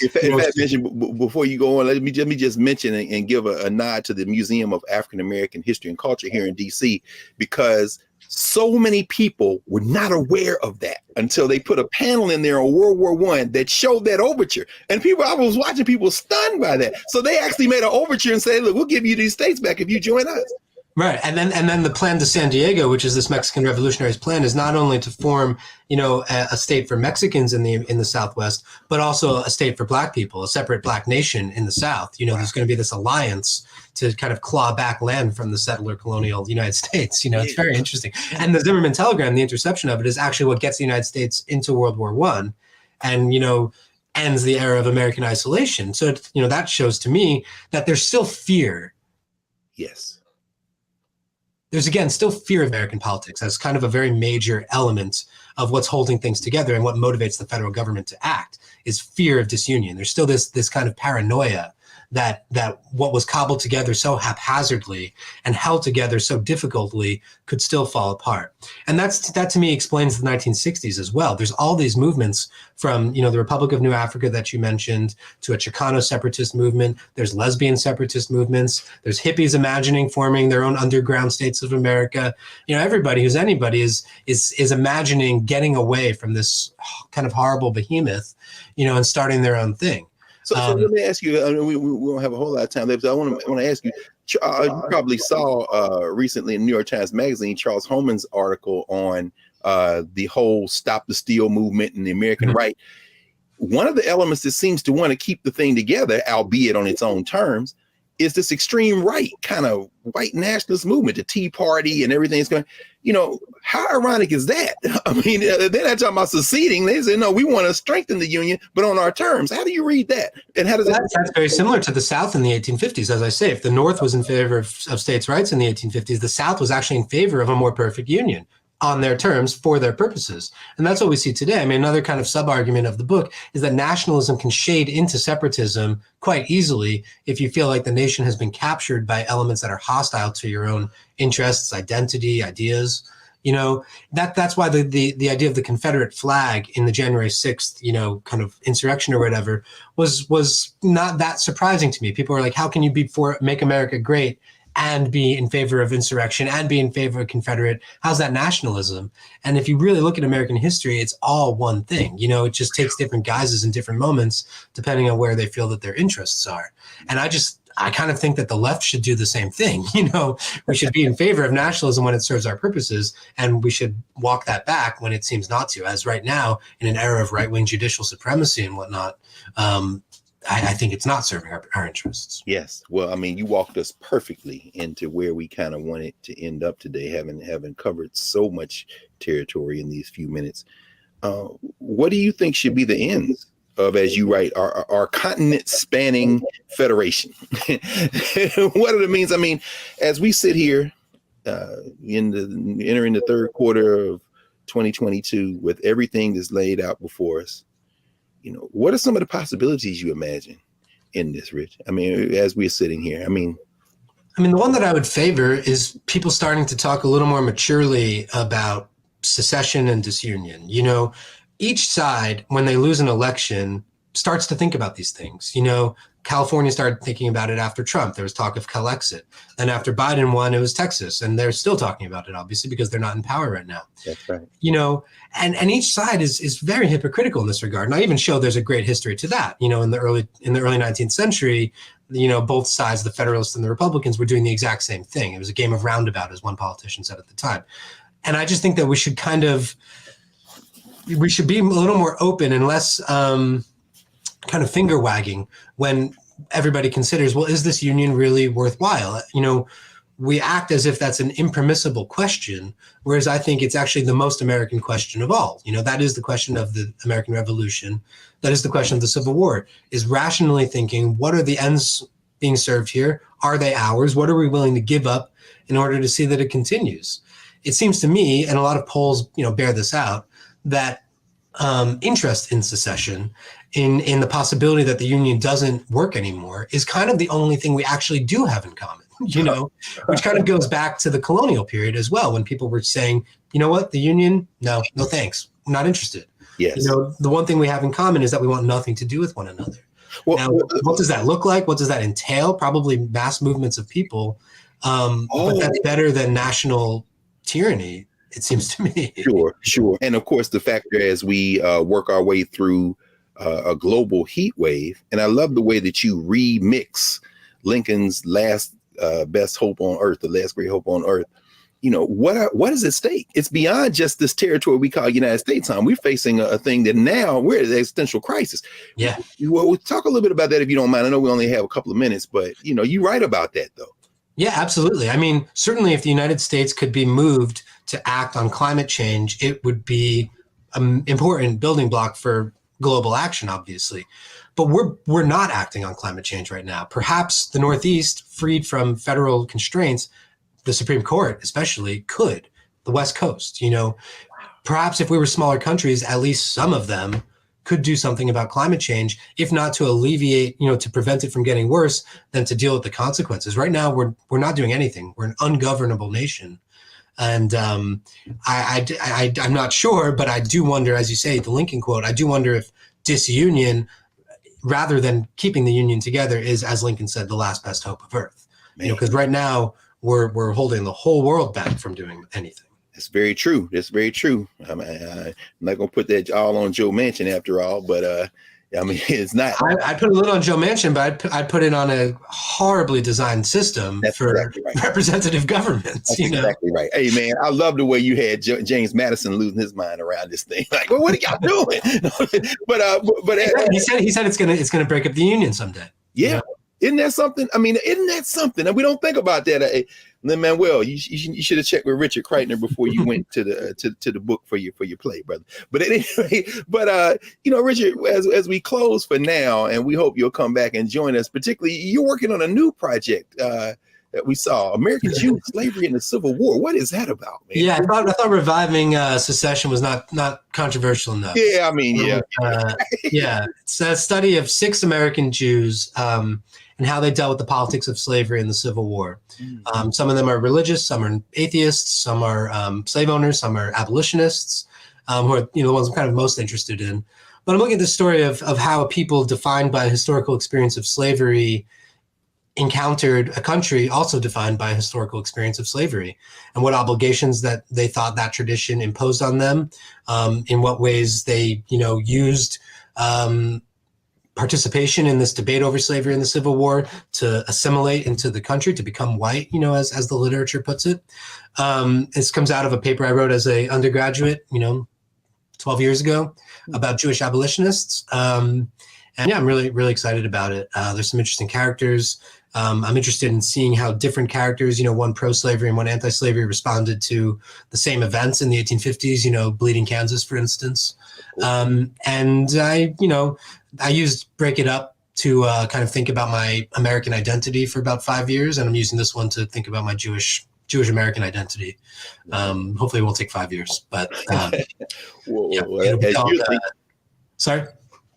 Before you go on, let me just mention and give a nod to the Museum of African American History and Culture here in D.C., because So many people were not aware of that until they put a panel in there on World War I that showed that overture. And I was watching people stunned by that. So they actually made an overture and said, look, we'll give you these states back if you join us. Right. And then the Plan de San Diego, which is this Mexican revolutionaries plan, is not only to form, a state for Mexicans in the Southwest, but also a state for Black people, a separate Black nation in the South. There's going to be this alliance to kind of claw back land from the settler colonial United States. It's very interesting. And the Zimmerman telegram, the interception of it, is actually what gets the United States into World War I and, ends the era of American isolation. So, that shows to me that there's still fear. Yes. There's, again, still fear of American politics as kind of a very major element of what's holding things together and what motivates the federal government to act is fear of disunion. There's still this kind of paranoia that what was cobbled together so haphazardly and held together so difficultly could still fall apart. And that to me explains the 1960s as well. There's all these movements from, the Republic of New Africa that you mentioned to a Chicano separatist movement. There's lesbian separatist movements. There's hippies imagining forming their own underground states of America. Everybody who's anybody is imagining getting away from this kind of horrible behemoth, and starting their own thing. So let me ask you, we won't have a whole lot of time left, so I want to ask you, you probably saw recently in New York Times Magazine, Charles Homan's article on the whole Stop the Steal movement and the American right. One of the elements that seems to want to keep the thing together, albeit on its own terms, is this extreme right kind of white nationalist movement, the Tea Party and everything is going, how ironic is that? I mean, they're not talking about seceding. They say, no, we want to strengthen the Union, but on our terms. How do you read that? And how does that's very similar to the South in the 1850s. As I say, if the North was in favor of states' rights in the 1850s, the South was actually in favor of a more perfect Union on their terms for their purposes. And that's what we see today. I mean, another kind of sub-argument of the book is that nationalism can shade into separatism quite easily if you feel like the nation has been captured by elements that are hostile to your own interests, identity, ideas. That's why the idea of the Confederate flag in the January 6th, kind of insurrection or whatever was not that surprising to me. People were like, how can you be for Make America Great and be in favor of insurrection and be in favor of Confederate? How's that nationalism? And if you really look at American history, it's all one thing. It just takes different guises in different moments, depending on where they feel that their interests are. And I kind of think that the left should do the same thing. We should be in favor of nationalism when it serves our purposes, and we should walk that back when it seems not to. As right now, in an era of right-wing judicial supremacy and whatnot, I think it's not serving our interests. Yes. Well, I mean, you walked us perfectly into where we kind of wanted to end up today, having covered so much territory in these few minutes. What do you think should be the ends of, as you write, our continent-spanning federation? What are the means? I mean, as we sit here entering the third quarter of 2022 with everything that's laid out before us, what are some of the possibilities you imagine in this, Rich? I mean, as we're sitting here, I mean, the one that I would favor is people starting to talk a little more maturely about secession and disunion. Each side, when they lose an election, starts to think about these things. California started thinking about it after Trump. There was talk of Calexit. Then after Biden won, it was Texas. And they're still talking about it, obviously, because they're not in power right now. That's right. And each side is very hypocritical in this regard. And I even show there's a great history to that. In the early 19th century, both sides, the Federalists and the Republicans, were doing the exact same thing. It was a game of roundabout, as one politician said at the time. And I just think that we should be a little more open and less kind of finger wagging when everybody considers, well, is this union really worthwhile? We act as if that's an impermissible question, whereas I think it's actually the most American question of all. That is the question of the American Revolution. That is the question of the Civil War, is rationally thinking, what are the ends being served here? Are they ours? What are we willing to give up in order to see that it continues? It seems to me, and a lot of polls, bear this out, that interest in secession, in the possibility that the union doesn't work anymore, is kind of the only thing we actually do have in common, which kind of goes back to the colonial period as well, when people were saying, what, the union? No thanks. I'm not interested. Yes. The one thing we have in common is that we want nothing to do with one another. Well, now, what does that look like? What does that entail? Probably mass movements of people. But that's better than national tyranny. it seems to me. Sure. And of course, the factor as we work our way through a global heat wave, and I love the way that you remix Lincoln's last best hope on earth, the last great hope on earth. You know, what is at stake? It's beyond just this territory we call United States. We're facing a thing that now we're at an existential crisis. Yeah. Well, we'll talk a little bit about that if you don't mind. I know we only have a couple of minutes, but, you know, you write about that, though. Yeah, absolutely. I mean, certainly if the United States could be moved to act on climate change, it would be an important building block for global action, obviously. But we're not acting on climate change right now. Perhaps the Northeast, freed from federal constraints, the Supreme Court especially could, the West Coast, you know, perhaps if we were smaller countries, at least some of them could do something about climate change, if not to alleviate, you know, to prevent it from getting worse, than to deal with the consequences. Right now, we're not doing anything. We're an ungovernable nation. And I'm not sure, but I do wonder, as you say, the Lincoln quote, I do wonder if disunion, rather than keeping the union together, is, as Lincoln said, the last best hope of earth. You know, because right now, we're holding the whole world back from doing anything. That's very true. That's very true. I'm not going to put that all on Joe Manchin after all, but I mean, it's not. I put a little on Joe Manchin, but I'd put it on a horribly designed system for exactly right. Representative governments. That's exactly right. Hey, man, I love the way you had James Madison losing his mind around this thing. Like, well, what are y'all doing? but he said it's gonna break up the union someday. Yeah. You know? Isn't that something? I mean, isn't that something? And we don't think about that. Lin-Manuel, you should have checked with Richard Kreitner before you went to the book for your play, brother. But anyway, you know, Richard, as we close for now, and we hope you'll come back and join us. Particularly, you're working on a new project that we saw, American Jews, Slavery, and the Civil War. What is that about, man? Yeah, I thought reviving secession was not controversial enough. Yeah, I mean, yeah. Yeah, it's a study of 6 American Jews and how they dealt with the politics of slavery and the Civil War. Some of them are religious, some are atheists, some are slave owners, some are abolitionists, who are, you know, the ones I'm kind of most interested in. But I'm looking at the story of how a people defined by a historical experience of slavery encountered a country also defined by a historical experience of slavery, and what obligations that they thought that tradition imposed on them, in what ways they, you know, used participation in this debate over slavery and the Civil War to assimilate into the country, to become white, you know, as the literature puts it. This comes out of a paper I wrote as an undergraduate, you know, 12 years ago about Jewish abolitionists. And yeah, I'm really, really excited about it. There's some interesting characters. I'm interested in seeing how different characters, you know, one pro-slavery and one anti-slavery, responded to the same events in the 1850s, you know, Bleeding Kansas, for instance. And I used Break It Up to kind of think about my American identity for about 5 years. And I'm using this one to think about my Jewish American identity. Hopefully it won't take 5 years, but sorry?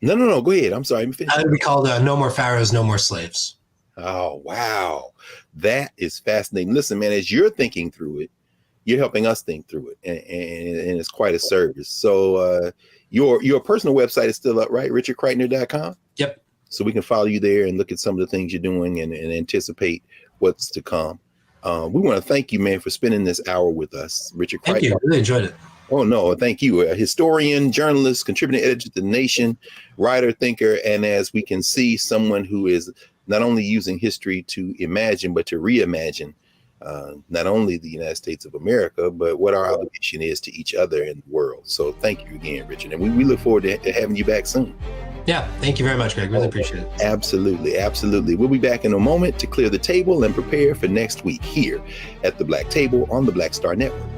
No, go ahead. I'm sorry. It'll be called No More Pharaohs, No More Slaves. Oh, wow. That is fascinating. Listen, man, as you're thinking through it, you're helping us think through it. And it's quite a service. So your personal website is still up, right? RichardKreitner.com? Yep. So we can follow you there and look at some of the things you're doing and anticipate what's to come. We want to thank you, man, for spending this hour with us. Richard Kreitner. Thank you. I really enjoyed it. Oh, no, thank you. A historian, journalist, contributing editor to The Nation, writer, thinker, and as we can see, someone who is not only using history to imagine, but to reimagine not only the United States of America, but what our obligation is to each other in the world. So thank you again, Richard. And we look forward to having you back soon. Yeah, thank you very much, Greg. Really appreciate it. Absolutely. Absolutely. We'll be back in a moment to clear the table and prepare for next week here at the Black Table on the Black Star Network.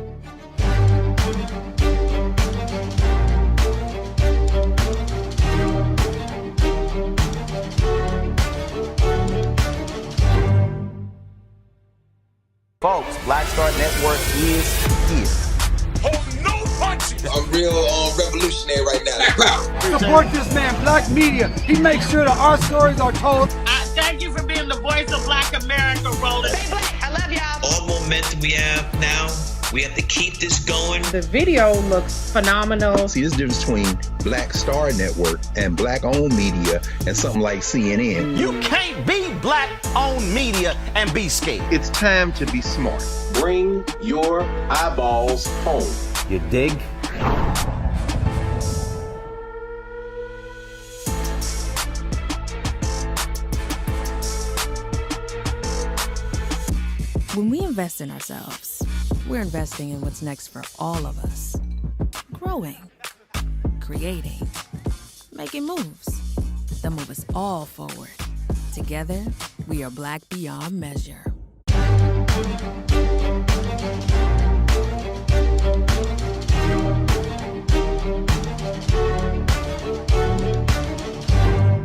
Folks, Black Star Network is here. Oh, no punches! I'm real revolutionary right now. Support this man, Black Media. He makes sure that our stories are told. Thank you for being the voice of Black America, Roland. Stay black. I love y'all. All momentum we have now We have to keep this going. The video looks phenomenal. See, there's a difference between Black Star Network and Black-owned media and something like CNN. You can't be Black-owned media and be scared. It's time to be smart. Bring your eyeballs home. You dig? When we invest in ourselves, we're investing in what's next for all of us. Growing, creating, making moves that move us all forward. Together, we are Black beyond measure.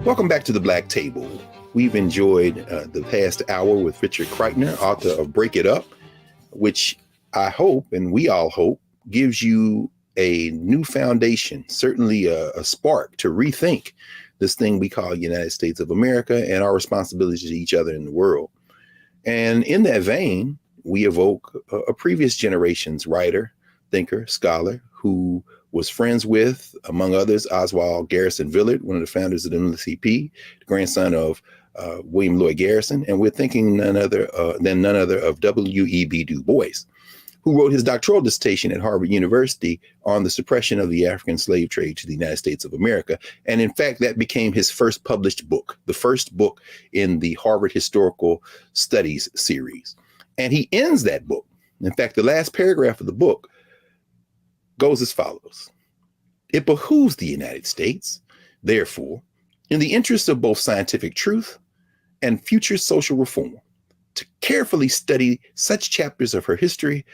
Welcome back to the Black Table. We've enjoyed the past hour with Richard Kreitner, author of Break It Up, which I hope, and we all hope, gives you a new foundation, certainly a spark to rethink this thing we call United States of America and our responsibility to each other in the world. And in that vein, we evoke a previous generation's writer, thinker, scholar, who was friends with, among others, Oswald Garrison Villard, one of the founders of the NAACP, the grandson of William Lloyd Garrison, and we're thinking none other of W.E.B. Du Bois, who wrote his doctoral dissertation at Harvard University on the suppression of the African slave trade to the United States of America. And in fact, that became his first published book, the first book in the Harvard Historical Studies series. And he ends that book. In fact, the last paragraph of the book goes as follows. It behooves the United States, therefore, in the interest of both scientific truth and future social reform, to carefully study such chapters of her history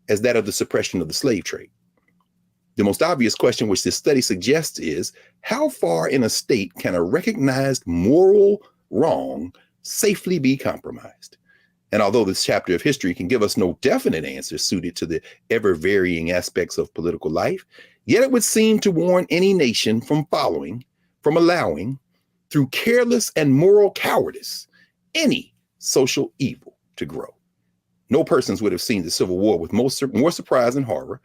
as that of the suppression of the slave trade. The most obvious question which this study suggests is, how far in a state can a recognized moral wrong safely be compromised? And although this chapter of history can give us no definite answer suited to the ever-varying aspects of political life, yet it would seem to warn any nation from allowing, through careless and moral cowardice, any social evil to grow. No persons would have seen the Civil War with more surprise and horror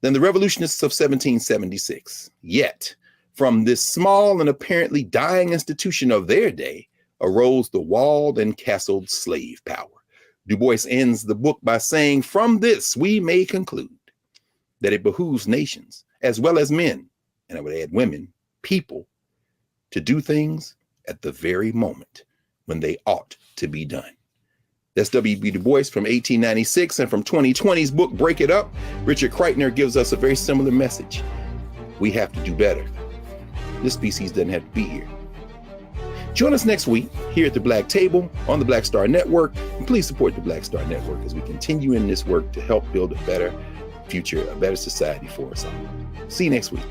than the revolutionists of 1776. Yet, from this small and apparently dying institution of their day arose the walled and castled slave power. Du Bois ends the book by saying, from this we may conclude that it behooves nations, as well as men, and I would add women, people, to do things at the very moment when they ought to be done. That's W.B. Du Bois from 1896, and from 2020's book, Break It Up, Richard Kreitner gives us a very similar message. We have to do better. This species doesn't have to be here. Join us next week here at the Black Table on the Black Star Network, and please support the Black Star Network as we continue in this work to help build a better future, a better society for us all. See you next week.